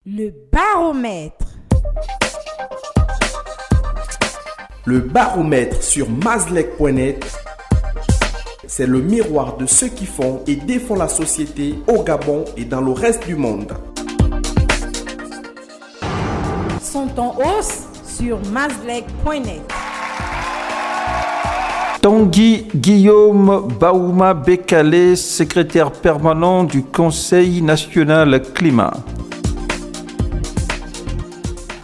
Le baromètre. Le baromètre sur mazlek.net, c'est le miroir de ceux qui font et défendent la société au Gabon et dans le reste du monde. Sont en hausse sur mazlek.net. Tanguy Guillaume Baouma Bekale, secrétaire permanent du Conseil national climat.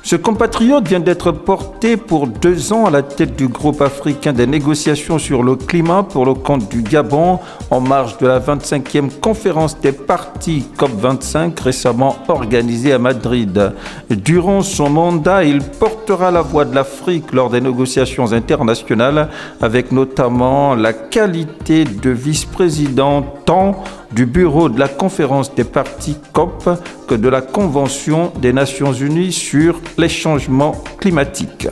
Ce compatriote vient d'être porté pour 2 ans à la tête du groupe africain des négociations sur le climat pour le compte du Gabon en marge de la 25e conférence des partis COP25 récemment organisée à Madrid. Durant son mandat, il portera la voix de l'Afrique lors des négociations internationales avec notamment la qualité de vice-président tant du bureau de la conférence des partis COP que de la Convention des Nations Unies sur les changements climatiques.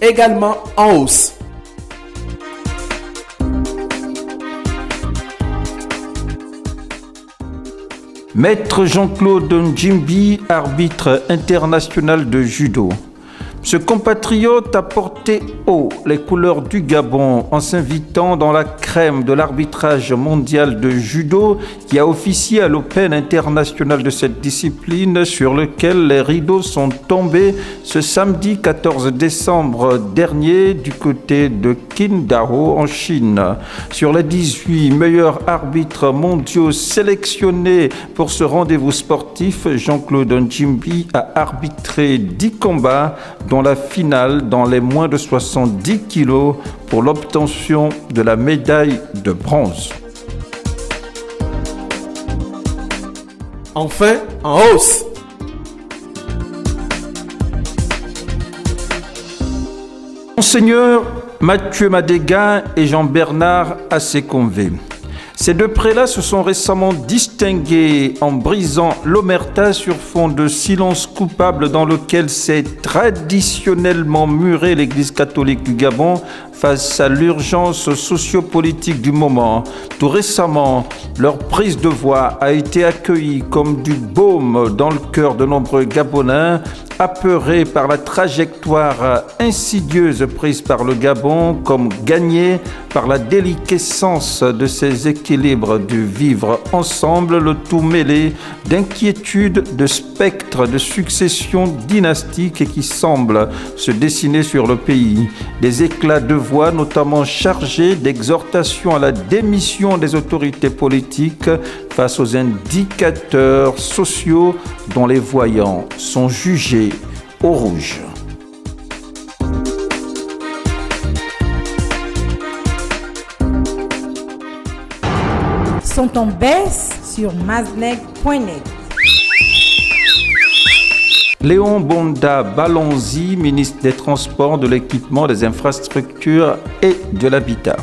Également en hausse. Maître Jean-Claude Ndjimbi, arbitre international de judo. Ce compatriote a porté haut les couleurs du Gabon en s'invitant dans la crème de l'arbitrage mondial de judo qui a officié à l'Open international de cette discipline sur lequel les rideaux sont tombés ce samedi 14 décembre dernier du côté de Qingdao en Chine. Sur les 18 meilleurs arbitres mondiaux sélectionnés pour ce rendez-vous sportif, Jean-Claude Ndjimbi a arbitré 10 combats dont la finale dans les moins de 70 kilos pour l'obtention de la médaille de bronze. Enfin, en hausse. Monseigneur Mathieu Madéga et Jean-Bernard Asseconvé. Ces 2 prélats se sont récemment distingués en brisant l'omerta sur fond de silence coupable dans lequel s'est traditionnellement murée l'Église catholique du Gabon face à l'urgence sociopolitique du moment. Tout récemment, leur prise de voix a été accueillie comme du baume dans le cœur de nombreux Gabonais, apeurés par la trajectoire insidieuse prise par le Gabon, comme gagnée par la déliquescence de ses équilibres du vivre ensemble, le tout mêlé d'inquiétudes, de spectres de succession dynastique qui semblent se dessiner sur le pays. Des éclats de voix notamment chargés d'exhortations à la démission des autorités politiques face aux indicateurs sociaux dont les voyants sont jugés au rouge. Sont en baisse sur mazlek.net. Léon Bonda Balonzi, ministre des Transports, de l'Équipement, des Infrastructures et de l'Habitat.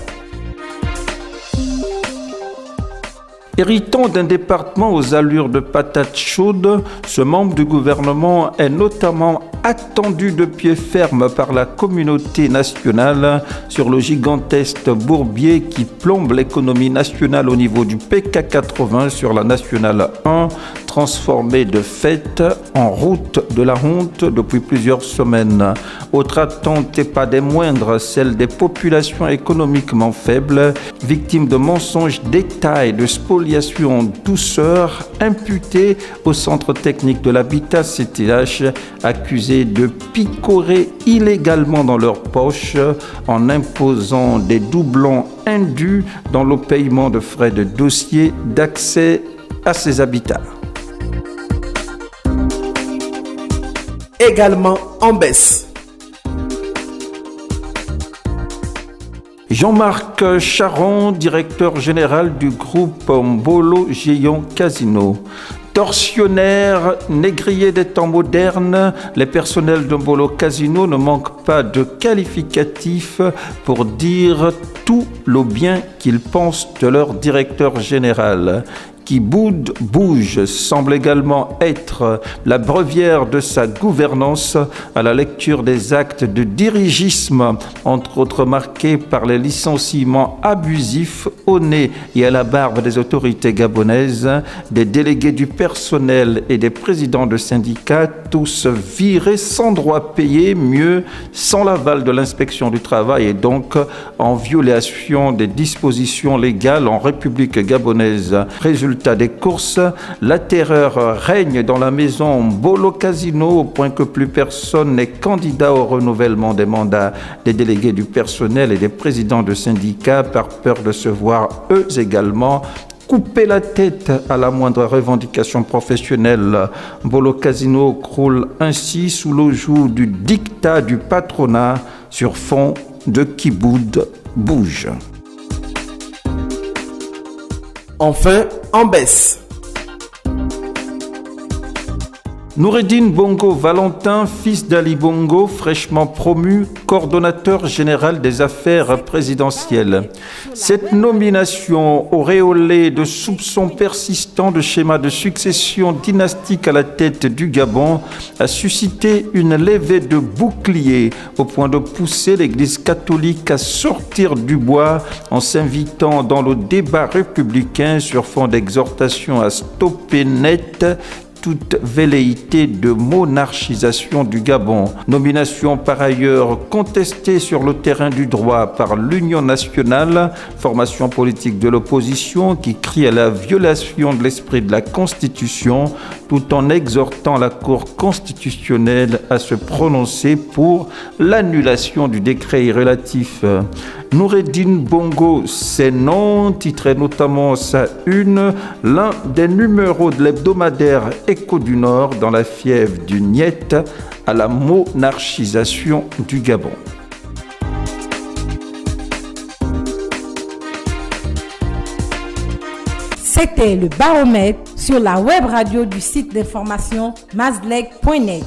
Héritant d'un département aux allures de patates chaudes, ce membre du gouvernement est notamment attendu de pied ferme par la communauté nationale sur le gigantesque bourbier qui plombe l'économie nationale au niveau du PK80 sur la nationale 1, transformée de fait en route de la honte depuis plusieurs semaines. Autre attente et pas des moindres, celle des populations économiquement faibles, victimes de mensonges d'État et de spoliation douceur imputées au Centre technique de l'habitat CTH, accusés de picorer illégalement dans leurs poches en imposant des doublons indus dans le paiement de frais de dossier d'accès à ces habitats. Également en baisse. Jean-Marc Charon, directeur général du groupe Mbolo Géant Casino. Tortionnaires, négriers des temps modernes, les personnels de Mbolo Casino ne manquent pas de qualificatifs pour dire tout le bien qu'ils pensent de leur directeur général, qui boude bouge semble également être la brevière de sa gouvernance à la lecture des actes de dirigisme, entre autres marqués par les licenciements abusifs au nez et à la barbe des autorités gabonaises, des délégués du personnel et des présidents de syndicats, tous virés sans droit payé, mieux sans l'aval de l'inspection du travail et donc en violation des dispositions légales en République gabonaise. Résultat des courses, la terreur règne dans la maison Bolo Casino au point que plus personne n'est candidat au renouvellement des mandats des délégués du personnel et des présidents de syndicats par peur de se voir eux également couper la tête à la moindre revendication professionnelle. Bolo Casino croule ainsi sous le joug du dictat du patronat sur fond de qui boude bouge. Enfin, en baisse. Noureddine Bongo Valentin, fils d'Ali Bongo, fraîchement promu coordonnateur général des affaires présidentielles. Cette nomination, auréolée de soupçons persistants de schéma de succession dynastique à la tête du Gabon, a suscité une levée de boucliers au point de pousser l'Église catholique à sortir du bois en s'invitant dans le débat républicain sur fond d'exhortation à stopper net toute velléité de monarchisation du Gabon. Nomination par ailleurs contestée sur le terrain du droit par l'Union nationale, formation politique de l'opposition qui crie à la violation de l'esprit de la Constitution tout en exhortant la Cour constitutionnelle à se prononcer pour l'annulation du décret relatif. Noureddine Bongo, ses noms, titrait notamment sa une, l'un des numéros de l'hebdomadaire Écho du Nord dans la fièvre du Niet à la monarchisation du Gabon. C'était le baromètre sur la web radio du site d'information mazleg.net.